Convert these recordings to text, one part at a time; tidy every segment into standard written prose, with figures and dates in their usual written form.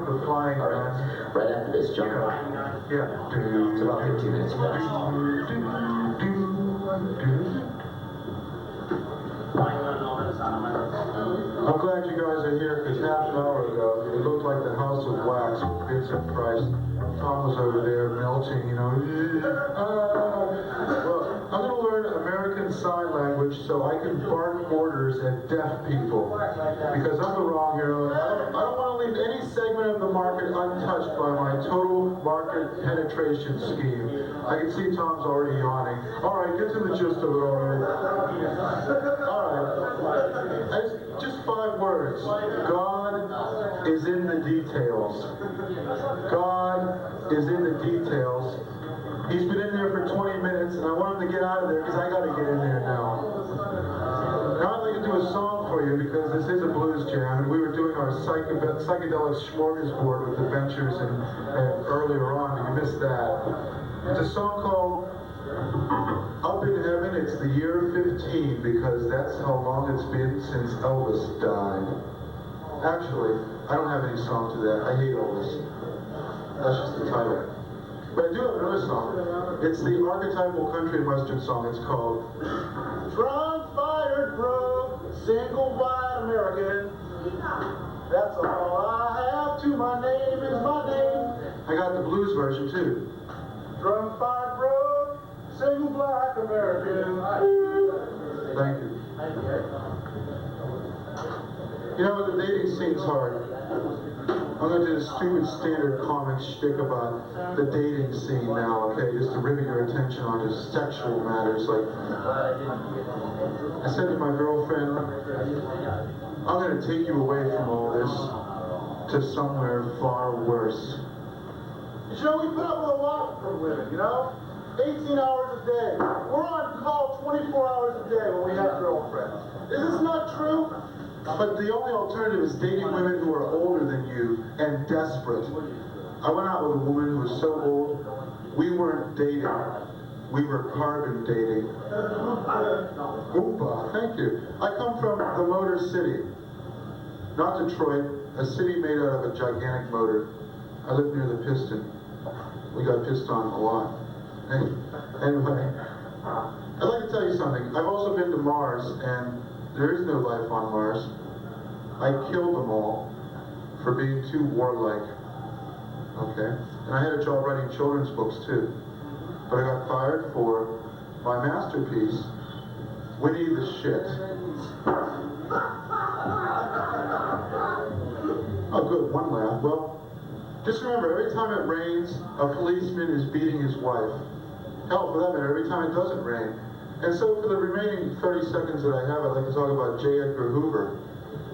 the flying man. Right after this, jump line. Yeah. It's about 15 minutes past. I'm glad you guys are here, because half an hour ago, it looked like the House of Wax with Vincent Price. Tom was over there melting, you know. Well, I'm going to learn American Sign Language so I can bark orders at deaf people. Because I'm the wrong hero. I don't want to leave any segment of the market untouched by my total market penetration scheme. I can see Tom's already yawning. All right, get to the gist of it already. All right. Just 5 words. God is in the details. God is in the details. He's been in there for 20 minutes, and I want him to get out of there because I got to get in there now. Now I'd like to do a song for you because this is a blues jam, and we were doing our psychedelic smorgasbord with the Ventures and earlier on, but you missed that. It's a song called Up in Heaven. It's the year 15 because that's how long it's been since Elvis died. Actually, I don't have any song to that. I hate Elvis. That's just the title. But I do have another song. It's the archetypal country and western song. It's called Drunk, Fired, Broke, Single White American. That's all I have to my name is my name. I got the blues version too. Drunk, Fired, Broke, Single Black American. Thank you. You know, the dating scene's hard. I'm going to do this stupid standard comic shtick about the dating scene now, okay? Just to rivet your attention on just sexual matters. Like, I said to my girlfriend, I'm going to take you away from all this to somewhere far worse. You know, we put up with a lot from women, you know? 18 hours a day. We're on call 24 hours a day when we have girlfriends. Is this not true? But the only alternative is dating women who are older than you and desperate. I went out with a woman who was so old, we weren't dating. We were carbon dating. Oompa, thank you. I come from the Motor City. Not Detroit, a city made out of a gigantic motor. I live near the piston. We got pissed on a lot. Anyway, I'd like to tell you something. I've also been to Mars, and there is no life on Mars. I killed them all for being too warlike. Okay? And I had a job writing children's books too. But I got fired for my masterpiece, Winnie the Shit. Oh good, one laugh. Well, just remember, every time it rains, a policeman is beating his wife. Hell, for that matter, every time it doesn't rain. And so for the remaining 30 seconds that I have, I'd like to talk about J. Edgar Hoover.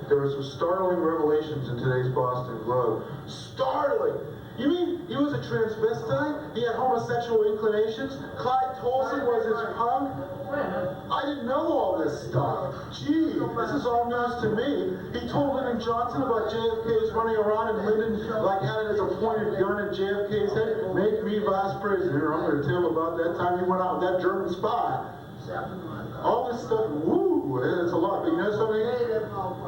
There were some startling revelations in today's Boston Globe. Startling! You mean he was a transvestite? He had homosexual inclinations? Clyde Tolson was his punk? I didn't know all this stuff. Gee, this is all news to me. He told Lyndon Johnson about JFK's running around and Lyndon like had it as a pointed gun at JFK's head. Make me vice president. I'm going to tell him about that time he went out with that German spy. All this stuff, woo, it's a lot. But you know something?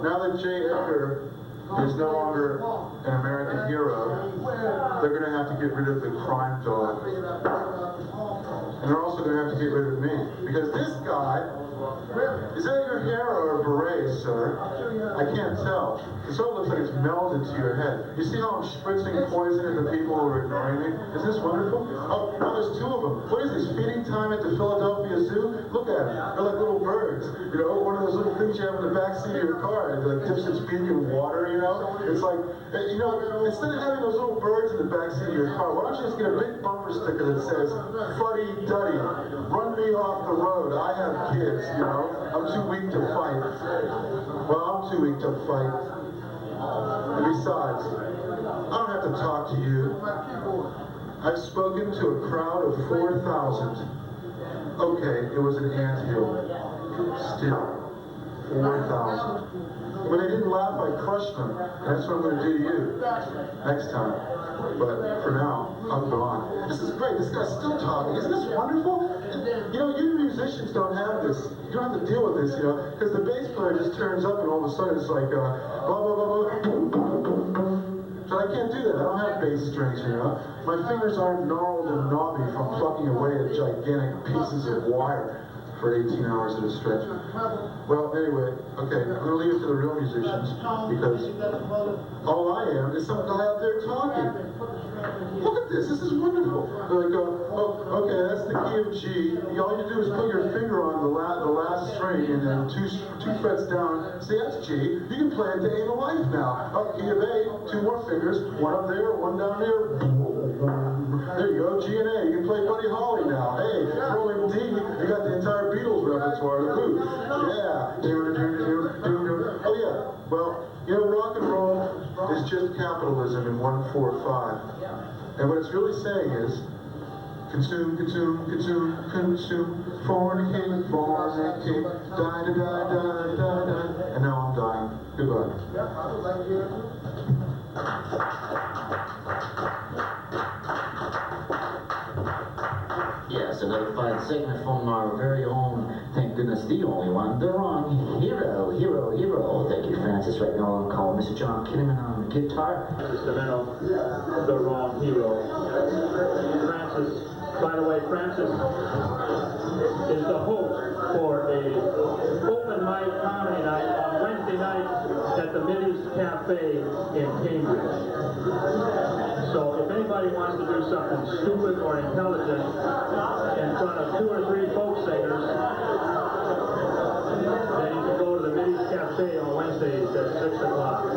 Now that J. Edgar is no longer an American hero, they're going to have to get rid of the crime dog. And they're also going to have to get rid of me. Because this guy, is that your hair or a beret, sir? I can't tell. It sort of looks like it's melded to your head. You see how I'm spritzing poison at the people who are ignoring me? Is this wonderful? Oh, now there's 2 of them. What is this, feeding time at the Philadelphia Zoo? Look at them. They're like little birds. You know, one of those little things you have in the backseat of your car. It like dips its beak in water, you know? It's like, you know, instead of having those little birds in the backseat of your car, why don't you just get a big bumper sticker that says, Fuddy Duddy, run me off the road. I have kids, you know? I'm too weak to fight. Well, I'm too weak to fight. And besides, I don't have to talk to you. I've spoken to a crowd of 4,000. Okay, it was an anthill. Still, 4,000. When they didn't laugh, I crushed them. And that's what I'm going to do to you next time. But for now, I'm gone. This is great. This guy's still talking. Isn't this wonderful? You know, you musicians don't have this. You don't have to deal with this, you know, because the bass player just turns up and all of a sudden it's like, blah, blah, blah, blah. but I can't do that. I don't have bass strings, you know. My fingers aren't gnarled and knobby from plucking away at gigantic pieces of wire for 18 hours at a stretch. Well, anyway, okay, I'm going to leave it to the real musicians because all I am is some guy out there talking. Look at this is wonderful. Like, oh, okay, that's the key of G. All you do is put your finger on the last string and then two frets down. See, that's G. You can play it to A to life now. Oh, key of A, 2 more fingers, one up there, one down there. There you go, G and A. You can play Buddy Holly now. Hey, rolling D, you got the entire Beatles repertoire to boot. Yeah. Oh yeah. Well, you know, rock and roll is just capitalism in 1-4-5. And what it's really saying is, consume, consume, consume, consume, fornicate, fornicate, die, die, die, die, die. And now I'm dying. Goodbye. Yes, another fine segment from our very own, thank goodness, the only one, the wrong hero. Thank you, Francis. Right now I'll call Mr. John Kinnaman on guitar. Francis DiMenno, the wrong hero. Francis, by the way, Francis is the host for a open mic comedy night on Wednesday nights at the Middies Cafe in Cambridge. So if anybody wants to do something stupid or intelligent in front of 2 or 3 folk singers, then you can go to the Middies Cafe on Wednesdays at 6 o'clock.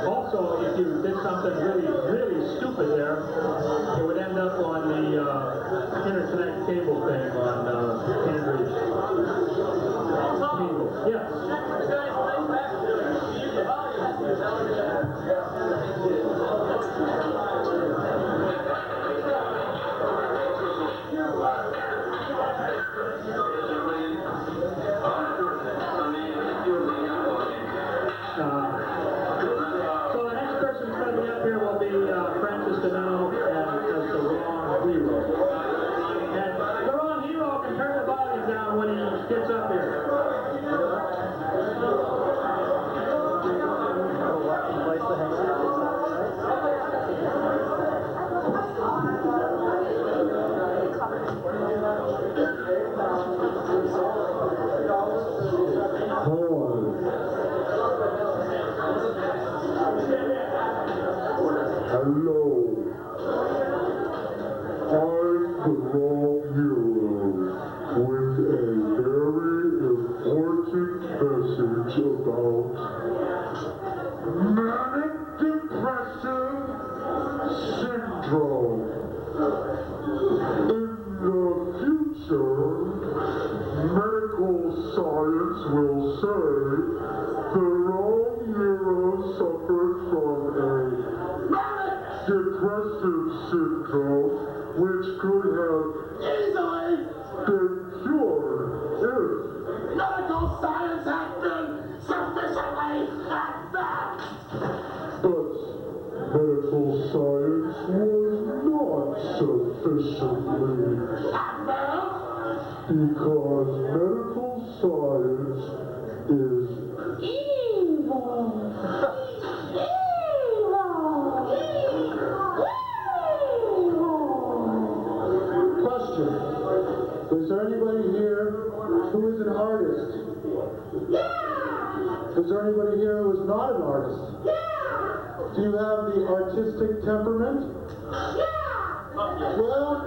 Also, if you did something really stupid there, it would end up on the interconnect cable thing on Cambridge. Yes. So the next person going to be up here will be Francis DiMenno as the wrong hero. And the wrong hero can turn the volume down when he gets up here. Hello, I'm the wrong hero with a very important message about manic depressive syndrome. In the future, medical science will say the wrong hero suffered from a depressive syndrome, which could have easily been cured if medical science had been sufficiently advanced. But medical science was not sufficiently advanced because medical science is evil. Is there anybody here who is an artist? Yeah! Is there anybody here who is not an artist? Yeah! Do you have the artistic temperament? Yeah! Well,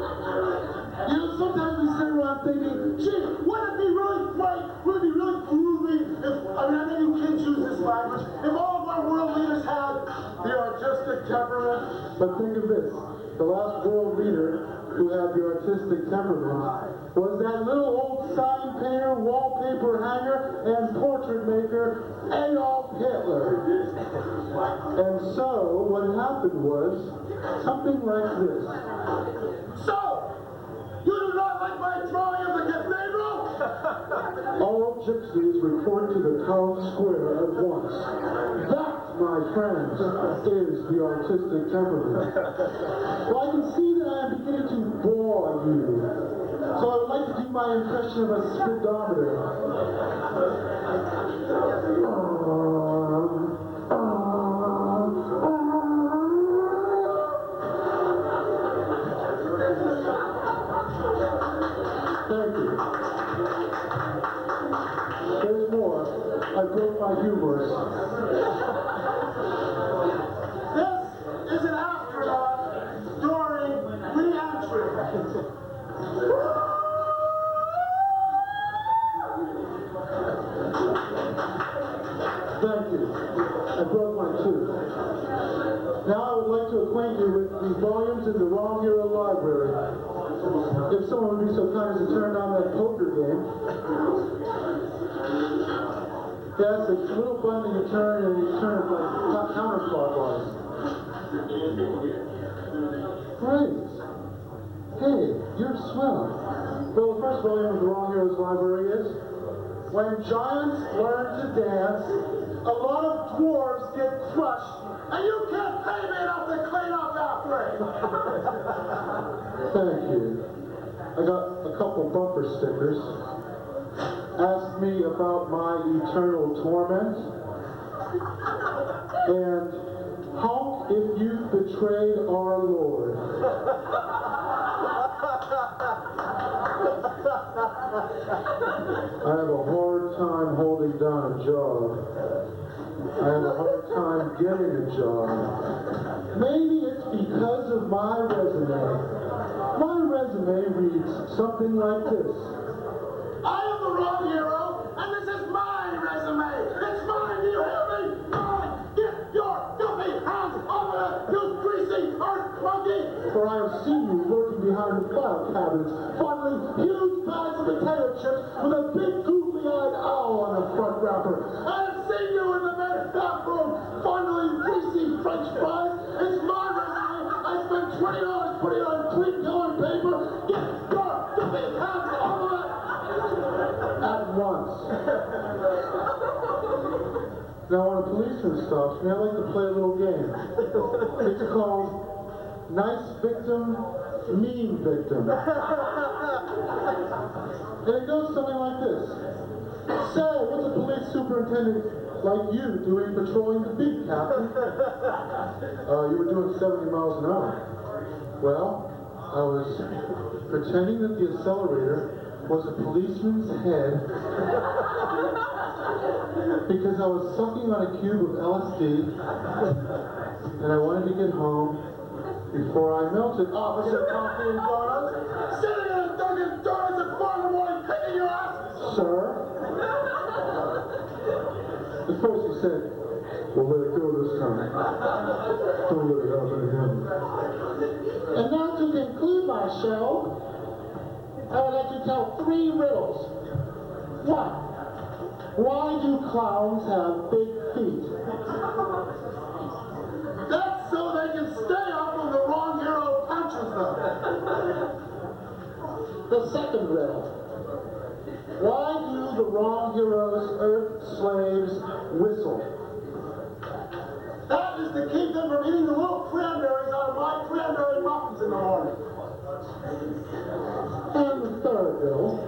you know, sometimes we sit around thinking, gee, wouldn't it be really great, would it be really groovy if, I know you kids use this language, if all of our world leaders had the artistic temperament? But think of this, the last world leader who had the artistic temperament was that little old sign painter, wallpaper hanger, and portrait maker, Adolf Hitler. And so, what happened was something like this. So, you do not like my drawing of the cathedral? All gypsies report to the town square at once. That, my friends, is the artistic temperament. Well, I can see that I am beginning to bore you. So I would like to do my impression of a speedometer. my humorous. This is an astronaut during re-entry. Thank you. I broke my tooth. Now I would like to acquaint you with the volumes in the Wrong Hero Library. If someone would be so kind as to turn on that poker game. Yes, it's a little button you turn and you turn it like counterclockwise. Great. Hey, you're swell. Well, the first volume of the Wrong Heroes Library is When Giants Learn to Dance, a lot of dwarves get crushed, and you can't pay me enough to clean up after it. Thank you. I got a couple bumper stickers. Ask me about my eternal torment. And honk if you betrayed our Lord. I have a hard time holding down a job. I have a hard time getting a job. Maybe it's because of my resume. My resume reads something like this. I am the wrong hero, and this is my resume. It's mine, do you hear me? Mine! Get your filthy hands off of it, you greasy earth monkey! For I have seen you lurking behind the file cabinets, fondling huge bags of potato chips with a big googly-eyed owl on the front wrapper. I have seen you in the men's bathroom, fondling greasy French fries. It's my resume. I spent $20 putting it on clean colored paper. Get your filthy hands off of it! At once. Now, when a policeman stops me, I like to play a little game. It's called Nice Victim, Mean Victim. And it goes something like this. Say, what's a police superintendent like you doing patrolling the beat, Captain? You were doing 70 miles an hour. Well, I was pretending that the accelerator was a policeman's head because I was sucking on a cube of LSD and I wanted to get home before I melted. Officer Coffee and Donuts, sitting in a Dunkin' Donuts at 4 in the morning kicking your ass! Sir? At first he said, "We'll let it go this time. Don't let it happen again." And now to conclude my show, I would like to tell 3 riddles. 1. Why do clowns have big feet? That's so they can stay up when the wrong hero punches them. The second riddle. Why do the wrong heroes' earth slaves whistle? That is to keep them from eating the little cranberries out of my cranberry muffins in the morning. And the third riddle.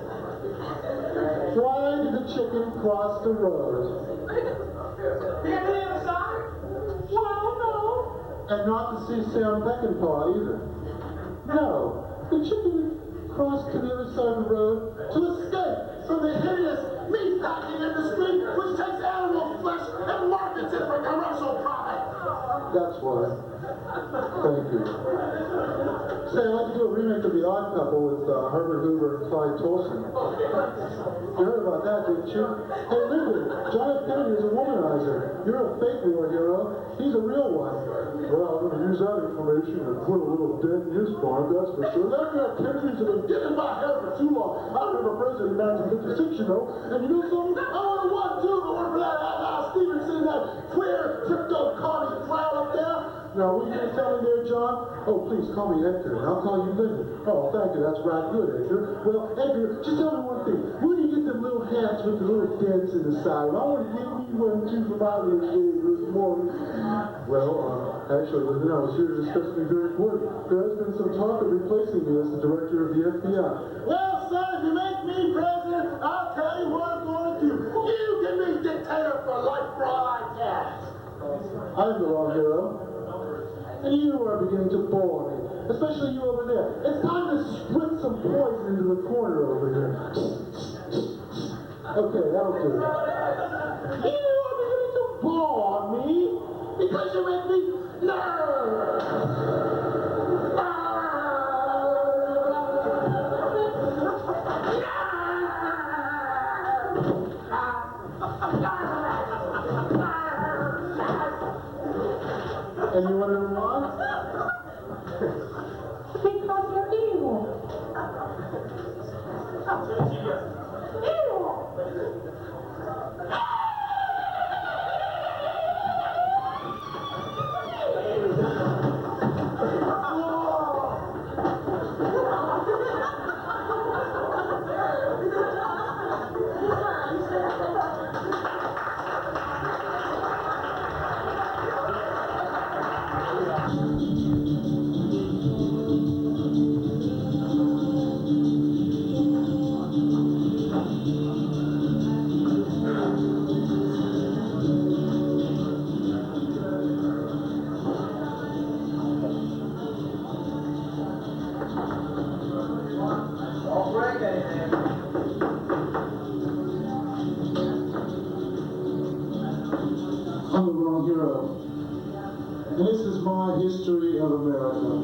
Why did the chicken cross the road? Well, no. And not to see Sam Peckinpah either. No, the chicken crossed to the other side of the road to escape from the hideous meatpacking industry which takes animal flesh and markets it for commercial profit. That's why. Thank you. Say, I'd like to do a remake of The Odd Couple with Herbert Hoover and Clyde Tolson. You heard about that, didn't you? Hey, Lincoln, John F. Kennedy is a womanizer. You're a fake war hero. He's a real one. Well, I'm going to use that information and put a little dent in his farm, that's for sure. That John F. Kennedys have been getting my hair for too long. I remember President 1956, you know. And you know something? I want to want too to work for that Al Stevenson, that queer crypto-connie clown up there. Now, what are you going to tell me there, John? Oh, please, call me Edgar, and I'll call you Linda. Oh, thank you, that's right good, Edgar. Well, Edgar, just tell me one thing. Where do you get them little hats with the little dents in the side? I want to get me one, too, for my little day this morning. Well, actually, Linda, I was here to discuss something very important. There has been some talk of replacing me as the director of the FBI. Well, son, if you make me president, I'll tell you what I'm going to do. You can be dictator for life for all I care. I'm the wrong hero. And you are beginning to bore me, especially you over there. It's time to split some poison into the corner over here. Okay, that'll do. You are beginning to bore me because you make me nervous. And you wonder why? Because you're evil. I'm the wrong hero. And this is my history of America.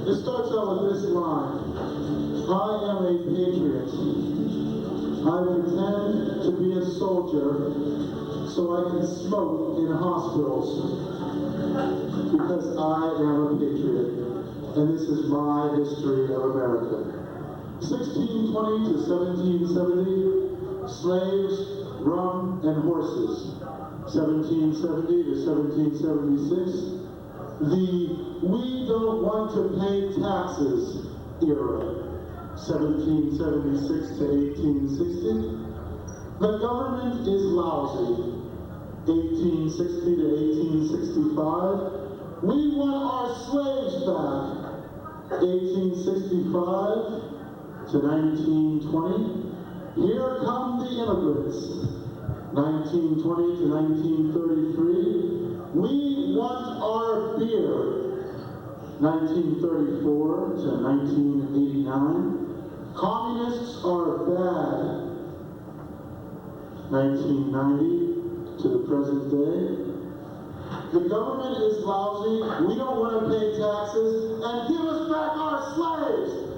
It starts out with this line. I am a patriot. I pretend to be a soldier so I can smoke in hospitals. Because I am a patriot. And this is my history of America. 1620 to 1770, slaves, rum, and horses. 1770 to 1776, the we don't want to pay taxes era. 1776 to 1860, the government is lousy. 1860 to 1865, we want our slaves back. 1865 to 1920, here come the immigrants. 1920 to 1933, we want our beer. 1934 to 1989, communists are bad. 1990 to the present day, the government is lousy, we don't want to pay taxes, and give us back our slaves.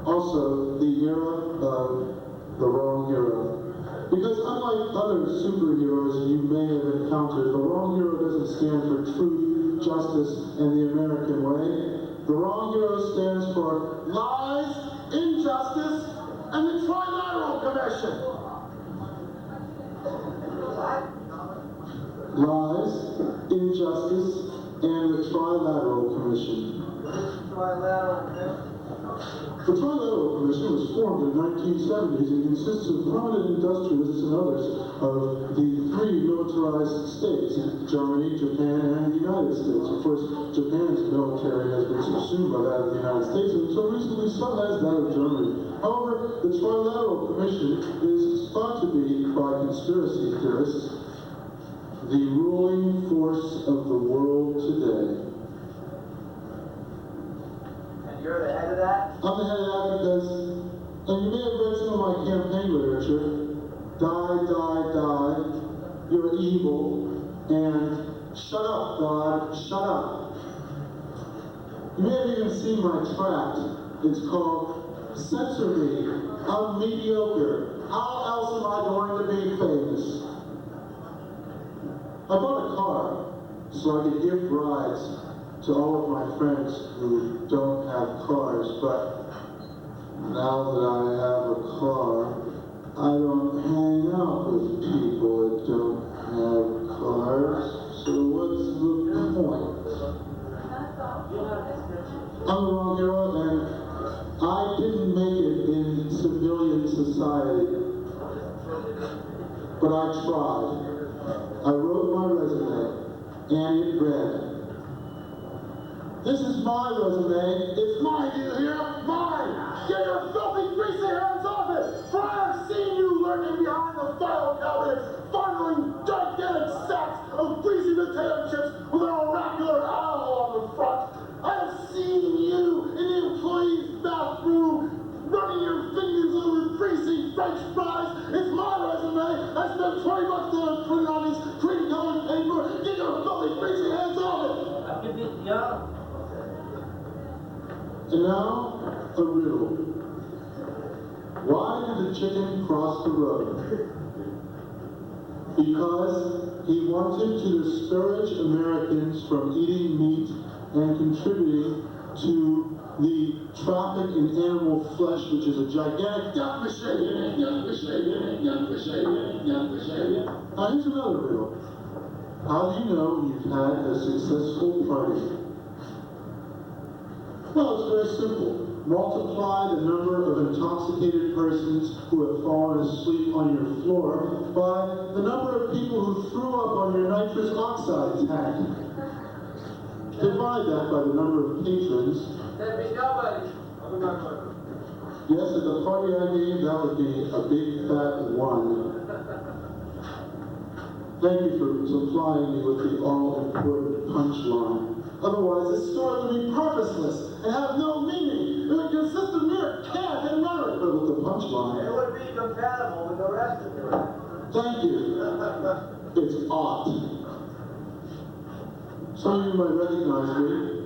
Also, the era of the wrong hero. Because unlike other superheroes you may have encountered, the wrong hero doesn't stand for truth, justice, and the American way. The wrong hero stands for lies, injustice, and the Trilateral Commission. Lies, injustice, and the Trilateral Commission. The Trilateral Commission was formed in the 1970s and consists of prominent industrialists and others of the three militarized states, Germany, Japan, and the United States. Of course, Japan's military has been subsumed by that of the United States, and so recently so has that of Germany. However, the Trilateral Commission is thought to be, by conspiracy theorists, the ruling force of the world today. You're the head of that? I'm the head of that because, and you may have read some of my campaign literature, die, die, die, you're evil, and shut up, God, shut up. You may have even seen my tract. It's called Censor Me, I'm mediocre. How else am I going to be famous? I bought a car so I could give rides to all of my friends who don't have cars, but now that I have a car, I don't hang out with people that don't have cars, so what's the point? I'm the wrong hero, and I didn't make it in civilian society, but I tried. I wrote my resume, and it read, this is my resume. It's mine, do you hear? Mine! Get your filthy, greasy hands off it! For I have seen you lurking behind the file cabinets, fondling gigantic sacks of greasy potato chips with an oracular owl on the front. I have seen you in the employee's bathroom, running your fingers over greasy French fries Yeah. And now, a riddle. Why did the chicken cross the road? Because he wanted to discourage Americans from eating meat and contributing to the traffic in animal flesh, which is a gigantic Now here's another riddle. How do you know you've had a successful party? Well, it's very simple. Multiply the number of intoxicated persons who have fallen asleep on your floor by the number of people who threw up on your nitrous oxide tank. Divide that by the number of patrons. There'd be nobody. Yes, at the party I gave, that would be a big fat 1. Thank you for supplying me with the all-important punchline. Otherwise, this story would be purposeless and have no meaning. It would consist of mere cant and rhetoric, but with the punchline. It would be compatible with the rest of it. Thank you. It's ought. Some of you might recognize me.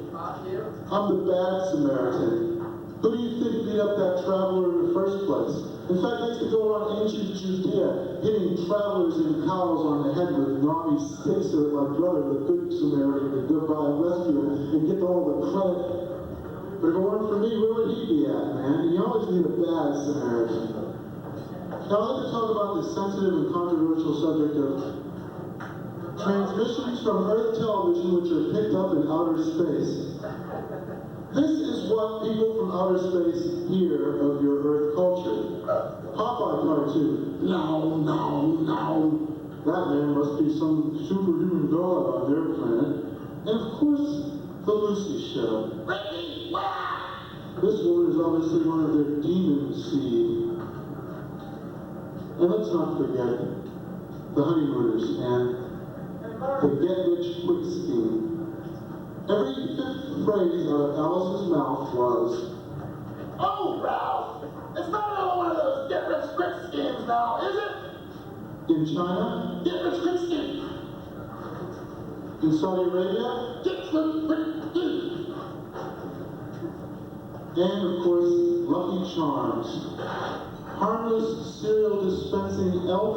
I'm the bad Samaritan. Who do you think beat up that traveler in the first place? In fact, I used to go around ancient Judea, hitting travelers in cowls on the head with knobby sticks so that my brother, the good Samaritan, could go by and rescue him and get all the credit. But if it weren't for me, where would he be at, man? You always need a bad Samaritan. Now, I'd like to talk about the sensitive and controversial subject of transmissions from Earth television which are picked up in outer space. This is what people from outer space hear of your Earth culture. Popeye cartoon. No. That man must be some superhuman god on their planet. And of course, the Lucy Show. This woman is obviously one of their demon seed. And let's not forget the honeymooners and the get-rich-quick scheme. Every fifth phrase out of Alice's mouth was, Oh, Ralph! It's not another one of those get-rich-quick schemes now, is it? in China, Get-rich-quick scheme! in Saudi Arabia, Get-rich-quick scheme! and of course, Lucky Charms. Harmless cereal dispensing elf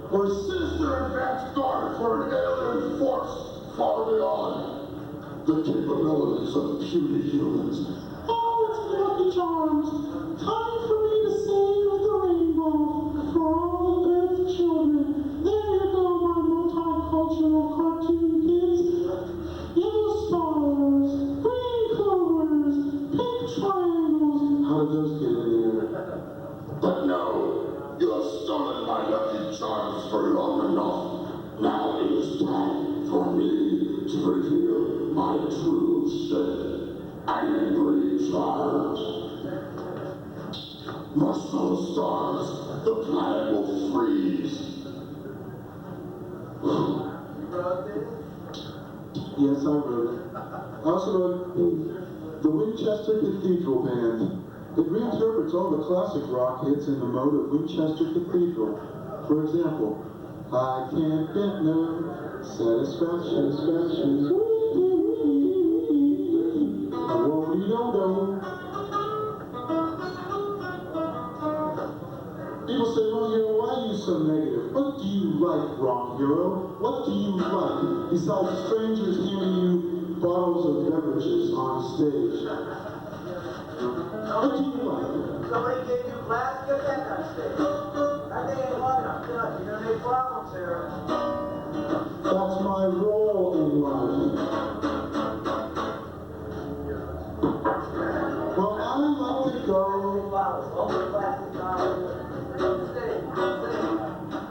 or Sinister advanced guard for an alien force far beyond the capabilities of puny humans. Oh, it's Lucky Charms. Time for me to save the rainbow for all the Earth children. There you go, my multicultural cartoon kids. Yellow stars, green clovers, pink triangles. How did those get in there? But no, you have stolen my Lucky Charms for long enough. Now it is time for me to reveal my true shape. Angry Charms. Merciful stars, the planet will freeze. Yes, I wrote it. I also wrote the Winchester Cathedral Band. It reinterprets all the classic rock hits in the mode of Winchester Cathedral. For example, I can't get no satisfaction. People say, Wrong Hero, why are you so negative? What do you like, Wrong Hero? What do you like, besides strangers handing you bottles of beverages on stage? What do you like? Somebody gave you class, get that on stage. I think it's one enough. You're gonna make problems here. That's my role in life. Well, I like to go.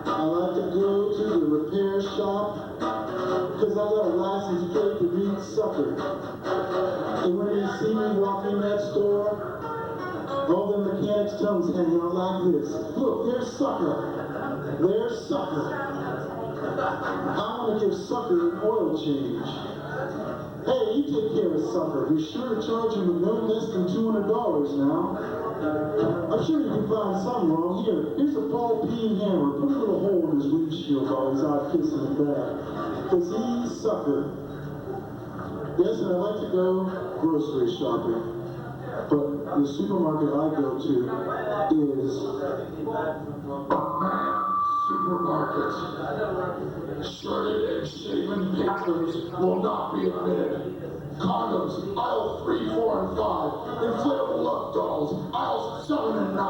I like to go to the repair shop because I got a license plate to read sucker. And when you see me walking that store, all the mechanics' tongues hanging out like this. Look, there's sucker. There's sucker. I want to give sucker an oil change. Hey, you take care of sucker. Be sure to charge him no less than $200 now. I'm sure you can find something wrong. Here's a ball peen hammer. Put a little hole in his windshield while he's out kissing it back. Because he's sucker. Yes, and I like to go grocery shopping, but the supermarket I go to is Supermarket. Shirted and shaven pictures will not be admitted. Condoms, aisle 3, 4, and 5. Inflatable love dolls, aisles 7 and 9.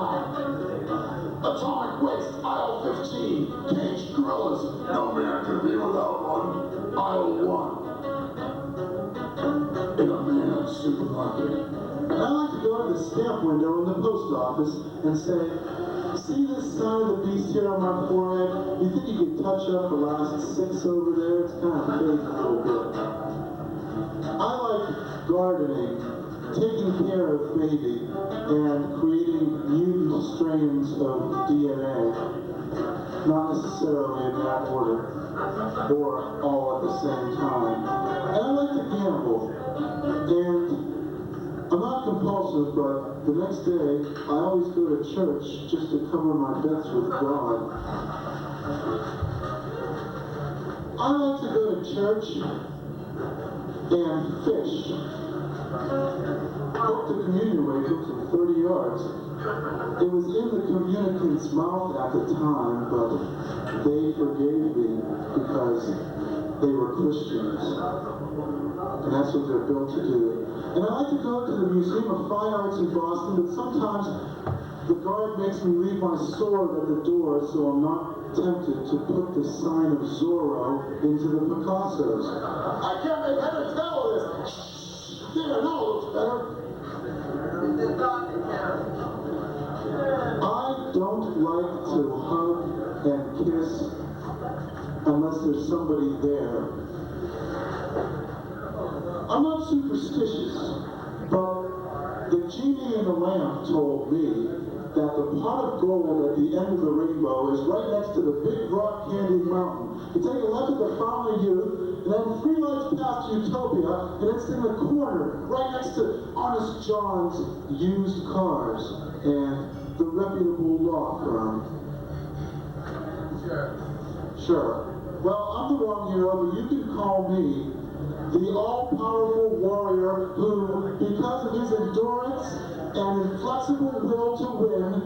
Atomic waste, aisle 15. Caged gorillas, no man can be without one. Aisle 1. In a man's supermarket. And I like to go to the stamp window in the post office and say, see this sign of the beast here on my forehead? You think you could touch up the last 6 over there? It's kind of fake a little bit. I like gardening, taking care of baby, and creating mutant strains of DNA. Not necessarily in that order, or all at the same time. And I like to gamble. And I'm not compulsive, but the next day, I always go to church just to cover my bets with God. I like to go to church and fish. Hooked the communion wafer from 30 yards. It was in the communicant's mouth at the time, but they forgave me because they were Christians. And that's what they're built to do. And I like to go to the Museum of Fine Arts in Boston, but sometimes the guard makes me leave my sword at the door so I'm not tempted to put the sign of Zorro into the Picassos. I can't make head or tail of this. There, now it looks better. I don't like to hug and kiss unless there's somebody there. I'm not superstitious, but the genie in the lamp told me that the pot of gold at the end of the rainbow is right next to the big rock candy mountain. You take a left at the Fountain of Youth, and then 3 lights past Utopia, and it's in the corner, right next to Honest John's used cars and the reputable law firm. Sure. Well, I'm the wrong hero, but you can call me the all-powerful warrior who, because of his endurance and inflexible will to win,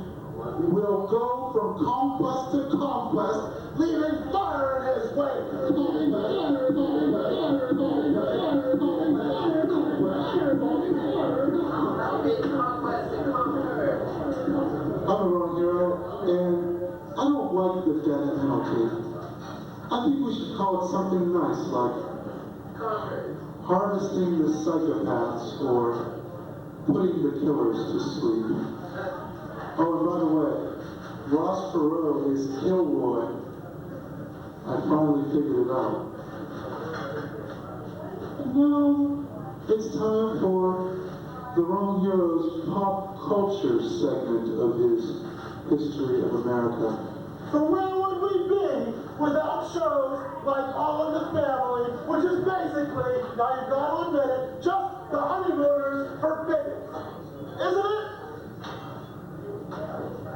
will go from conquest to conquest, leaving fire in his way. I'm the wrong hero, and I don't like the death penalty. I think we should call it something nice, like harvesting the psychopaths or putting the killers to sleep. Oh, and by the way, Ross Perot is Kilroy. I finally figured it out. And now it's time for the Wrong Hero's pop culture segment of his History of America. For where would we be without shows like All in the Family, which is basically, now you've got to admit it, just the honeymooners for bigots. Isn't it?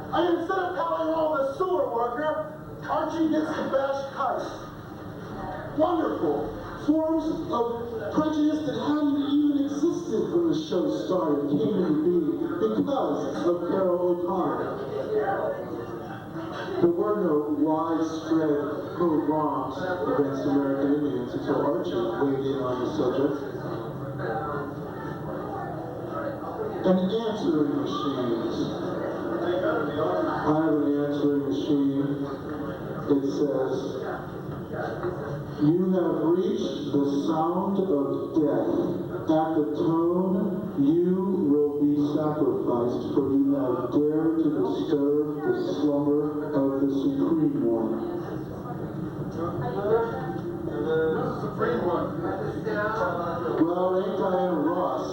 I mean, instead of calling all the sewer worker, Archie gets to bash kites. Wonderful. Forms of prejudice that hadn't even existed when the show started came into being because of Carol O'Connor. There were no widespread pogroms against American Indians until Archie weighed in on the subject. And answering machines. I have an answering machine. It says, "You have reached the sound of death. At the tone, you will be sacrificed, for you have dared to disturb the slumber of the Supreme One." Supreme One. Well, it ain't Diana Ross.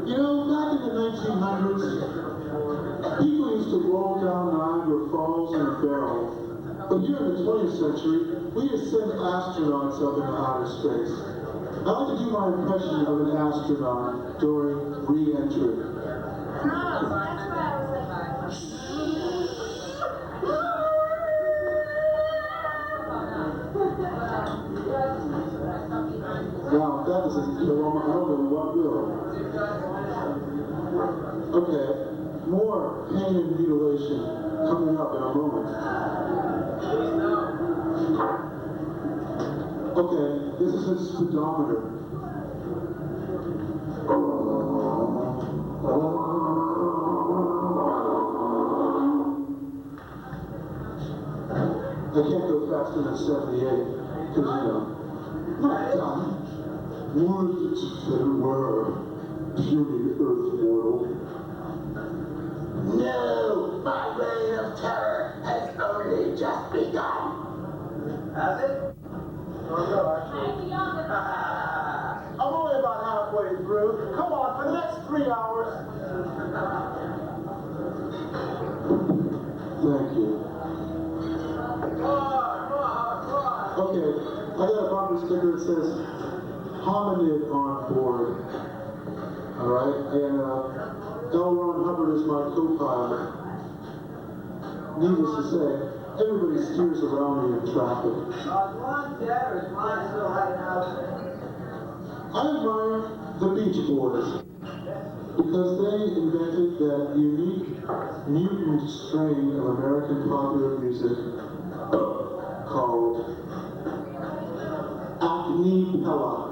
You know, back in the 1900s, people used to roll down Niagara Falls in a barrel. But here in the 20th century, we just send astronauts up into outer space. I like to do my impression of an astronaut during re-entry. Now, if that doesn't kill him, I don't know what will. Okay, more pain and mutilation coming up in a moment. Okay, this is a speedometer. I can't go faster than 78, because, not done. Would there were puny earth mortal. No, my reign of terror has only just begun. Has it? Oh, no, I'm only about halfway through. Come on, for the next 3 hours. Thank you. Come on. Okay, I got a bumper sticker that says hominid on board. Alright, and L. Ron Hubbard is my co-pilot. Needless to say, everybody steers around me in traffic. Is Ron dead or is Ron still hiding out there? I admire the Beach Boys because they invented that unique mutant strain of American popular music called acapella.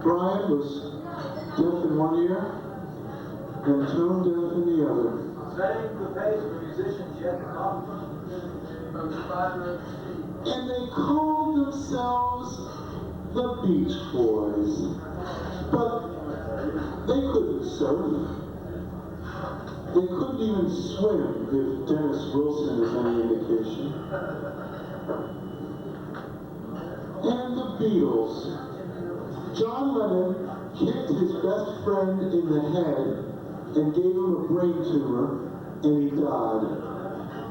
Brian was deaf in one ear and tone deaf in the other. Setting the pace for musicians yet to come. And they called themselves the Beach Boys. But they couldn't surf. They couldn't even swim, if Dennis Wilson is any indication. And the Beatles. John Lennon kicked his best friend in the head and gave him a brain tumor, and he died.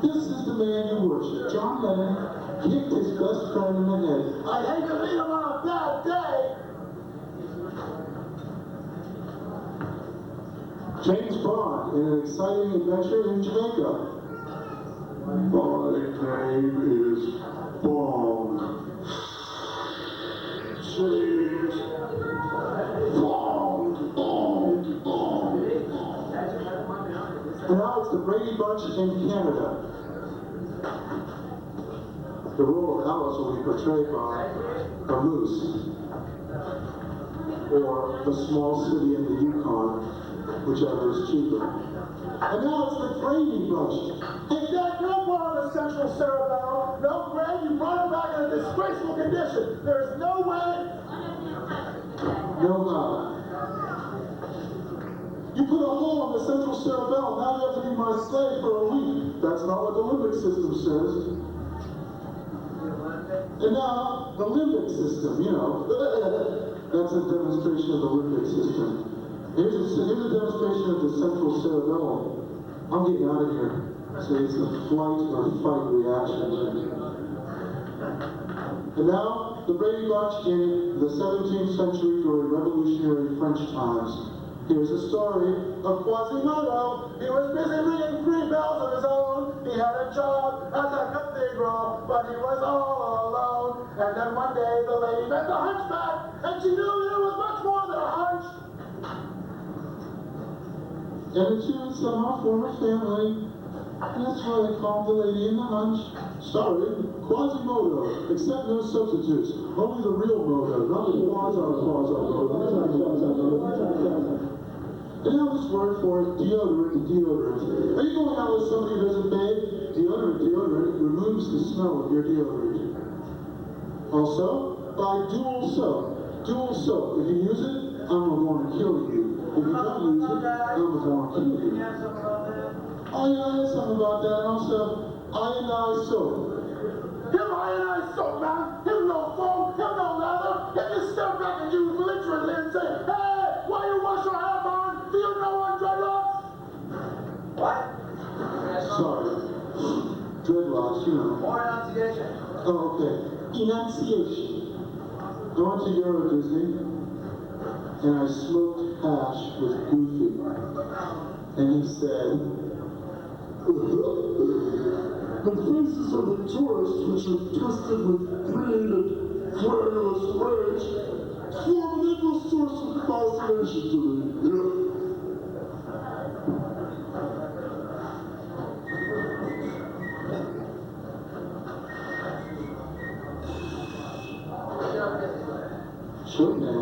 This is the man you worship. John Lennon kicked his best friend in the head. I hate to leave him on a bad day. James Bond in an exciting adventure in Jamaica. My name is Bond. Cheese. Bond. And now it's the Brady Bunch in Canada. The role of Alice will be portrayed by a moose, or a small city in the Yukon, whichever is cheaper. And now it's the Brady Bunch. Hey, Dad, no more on the central cerebellum. No, Greg, you brought him back in a disgraceful condition. There's no way. No how. You put a hole in the central cerebellum. Now you have to be my slave for a week. That's not what the limbic system says. And now, the limbic system, that's a demonstration of the limbic system. Here's a demonstration of the central cerebellum. I'm getting out of here. So it's the flight or fight reaction. And now, the Brady Bunch in the 17th century during revolutionary French times. Here's a story of Quasimodo. He was busy ringing 3 bells of his own. He had a job at the cathedral, but he was all alone. And then one day the lady met the hunchback, and she knew that it was much more than a hunch. And the two would somehow form a family. And that's why they called the lady in the hunch. Sorry, Quasimodo, except no substitutes. Only the real modo, not the Quasimodo. And now this word for deodorant. Are you going out with somebody who doesn't bathe? Deodorant removes the smell of your deodorant. Also, by dual soap. Dual soap. If you use it, I'm going to kill you. If you don't use it, I'm going to kill you. Oh yeah, I heard something about that. And also, ionized soap. Him ionized soap, man. Him no foam, him no lather. Him just step back and use literally and say, hey, why you wash your hair, man? Do you know what dreadlocks? What? Sorry. Dreadlocks, More enunciation. Oh, okay. Enunciation. I went to Euro Disney, and I smoked hash with Goofy. And he said, the faces of the tourists which are twisted with greed and querulous rage form an endless source of fascination to me. Chopin.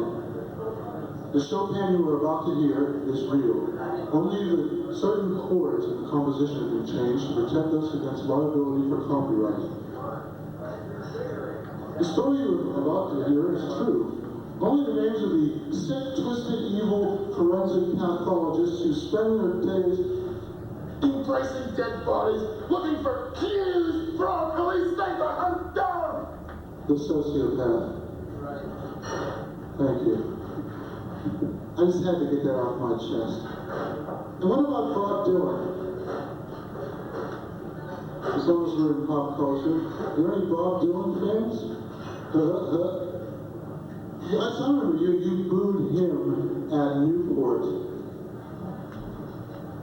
The Chopin you are about to hear is real. Only the certain chords in the composition have been changed to protect us against liability for copyright. The story you're about to hear is true. Only the names of the sick, twisted, evil forensic pathologists who spend their days embracing dead bodies, looking for clues for our police state to hunt down. The sociopath. Thank you. I just had to get that off my chest. And what about Bob Dylan? As long as we're in pop culture, are there any Bob Dylan fans? Yes, I remember you booed him at Newport.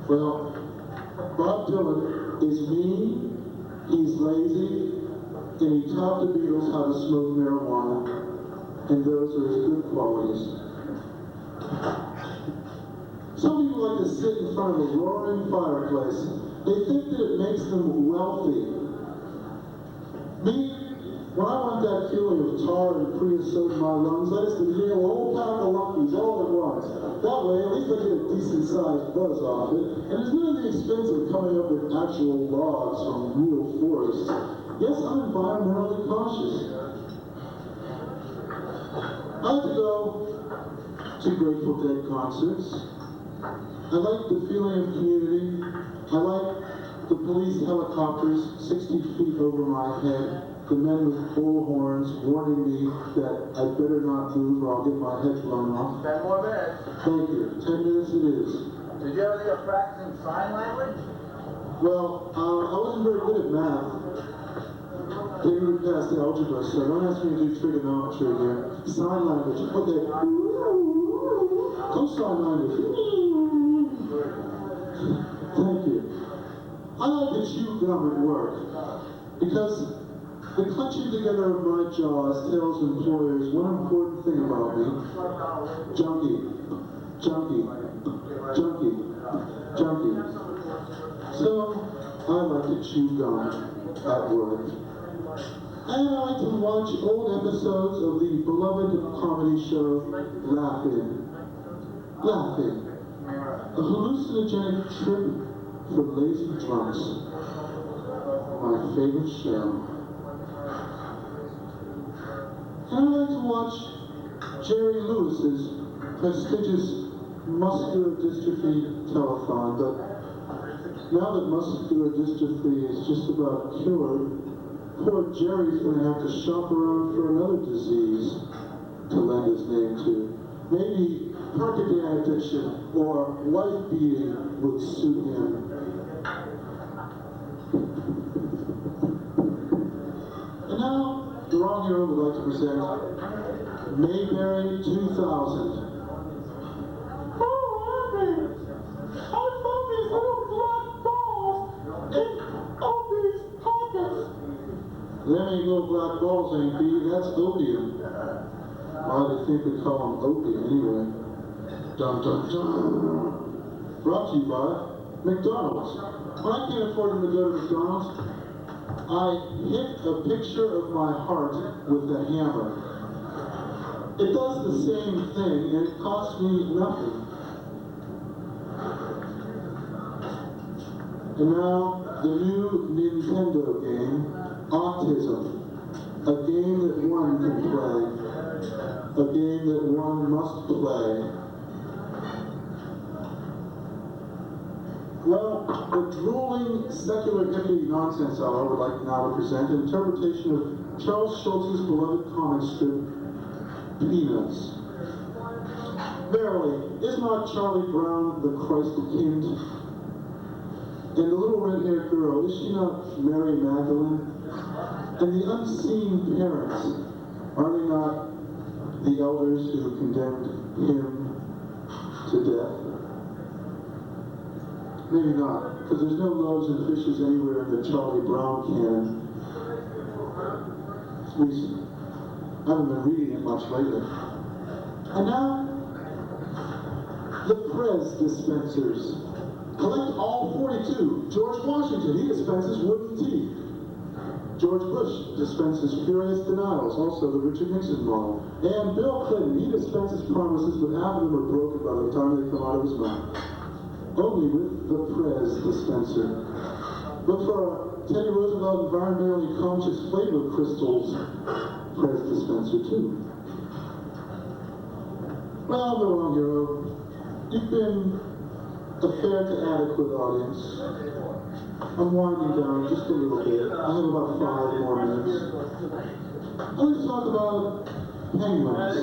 Well, Bob Dylan is mean, he's lazy, and he taught the Beatles how to smoke marijuana, and those are his good qualities. Some people like to sit in front of a roaring fireplace. They think that it makes them wealthy. Me, when I want that feeling of tar and creosote in my lungs, I just inhale a whole pack of Luckies all at once. That way, at least I get a decent-sized buzz off it, and there's none of the expense of coming up with actual logs from real forests. Yes, I'm environmentally cautious. I like to go to Grateful Dead concerts. I like the feeling of community. I like the police helicopters 60 feet over my head, the men with bullhorns warning me that I better not move or I'll get my head blown off. 10 more minutes. Thank you. 10 minutes it is. Did you ever think of practicing sign language? Well, I wasn't very good at math. Didn't even pass the algebra, so don't ask me to do trigonometry again. Sign language. Okay. Go sign language. Thank you. I like to chew gum at work because the clenching together of my jaws tells employers one important thing about me. Junkie. Junkie. Junkie. Junkie. So, I like to chew gum at work. And I like to watch old episodes of the beloved comedy show Laughing. Laughing. A hallucinogenic trip for lazy drunks. My favorite show. And I like to watch Jerry Lewis's prestigious muscular dystrophy telethon, but now that muscular dystrophy is just about cured, poor Jerry's going to have to shop around for another disease to lend his name to. Maybe Percodan addiction or wife beating would suit him. And now, the wrong hero would like to present Mayberry 2000. Oh, Abby! I found these little black balls in Opie's pockets. Them ain't little black balls, ain't B, that's opium. Why do you think we call them opium anyway? Dun dun dun. Brought to you by McDonald's. When I can't afford to go to McDonald's, I hit a picture of my heart with a hammer. It does the same thing and it costs me nothing. And now, the new Nintendo game, Autism. A game that one can play. A game that one must play. Well, the drooling secular hippie nonsense hour would like now to present an interpretation of Charles Schulz's beloved comic strip, Peanuts. Verily, is not Charlie Brown the Christ-kind? And the little red-haired girl, is she not Mary Magdalene? And the unseen parents, are they not the elders who condemned him to death? Maybe not, because there's no loaves and fishes anywhere in the Charlie Brown canon. It's recent. I haven't been reading it much lately. And now, the Prez dispensers. Collect all 42. George Washington, he dispenses wooden teeth. George Bush dispenses furious denials, also the Richard Nixon model. And Bill Clinton, he dispenses promises, but half of them are broken by the time they come out of his mouth. Only with the Prez dispenser. Look for a Teddy Roosevelt environmentally conscious flavor crystals Prez dispenser too. Well, the wrong hero. You've been a fair to adequate audience. I'm winding down just a little bit. I have about 5 more minutes. I want to talk about penguins.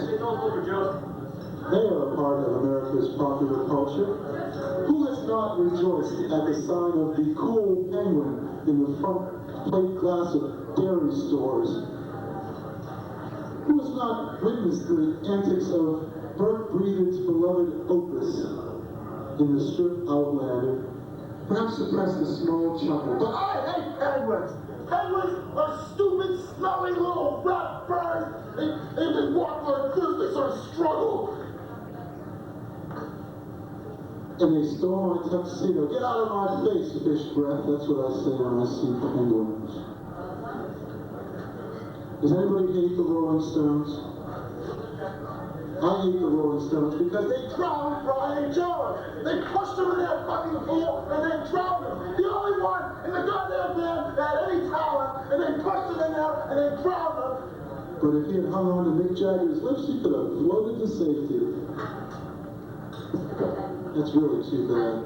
They are a part of America's popular culture. Who has not rejoiced at the sign of the cool penguin in the front plate glass of dairy stores? Who has not witnessed the antics of Bert Breathitt's beloved Opus in the strip Outlander? Perhaps suppressed a small chuckle. But I hate penguins! Penguins are stupid, smelly little rat birds! They walk like this, they sort of struggle. And they stole my tuxedo. Get out of my face, fish breath. That's what I say when I see penguins. Does anybody hate the Rolling Stones? I hate the Rolling Stones because they drowned Brian Jones. They pushed him in that fucking pool and they drowned him. The only one in the goddamn band that had any talent, and they pushed him in there and they drowned him. But if he had hung on to Mick Jagger's lips, he could have floated to safety. That's really too bad.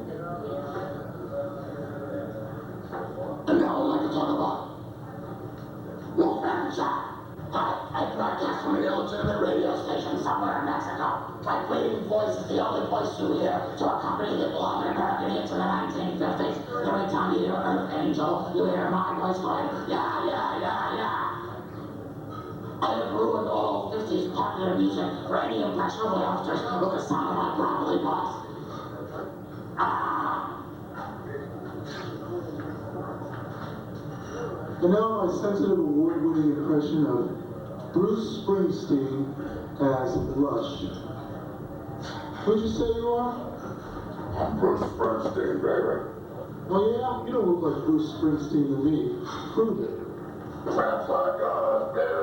And now I'd like to talk about Wolfman Jack. I broadcast from an illegitimate radio station somewhere in Mexico. My pleading voice is the only voice you hear to accompany the beloved American hits of the 1950s. Every time you hear Earth Angel, you hear my voice going, yeah, yeah, yeah, yeah. I have ruined all 50s popular music for any impressionable youngsters with the sound of my gravelly voice. And now my sensitive award-winning impression of Bruce Springsteen as Rush. Who'd you say you are? I'm Bruce Springsteen, baby. Oh yeah? You don't look like Bruce Springsteen to me. Prove it. Tramps like us, baby.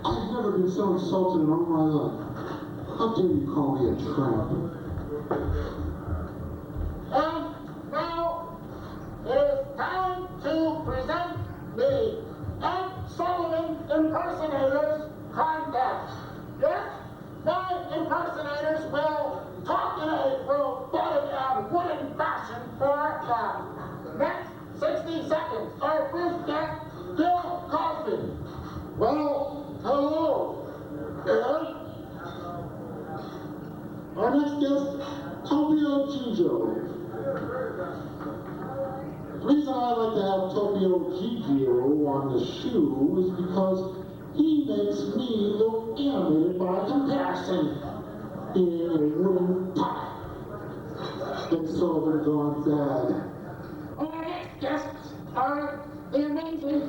I've never been so insulted in all my life. How dare you call me a tramp? And now it is time to present the Ed Sullivan Impersonators Contest. Yes, 9 impersonators will talk in a robotic and wooden fashion for the next 60 seconds. Our first guest, Bill Cosby. Well, hello. And our next guest, Topio Gijo. The reason I like to have Topio Gijo on the shoe is because he makes me look animated by comparison. In a wooden puppet. Ed Sullivan gone bad. Our next guests are the amazing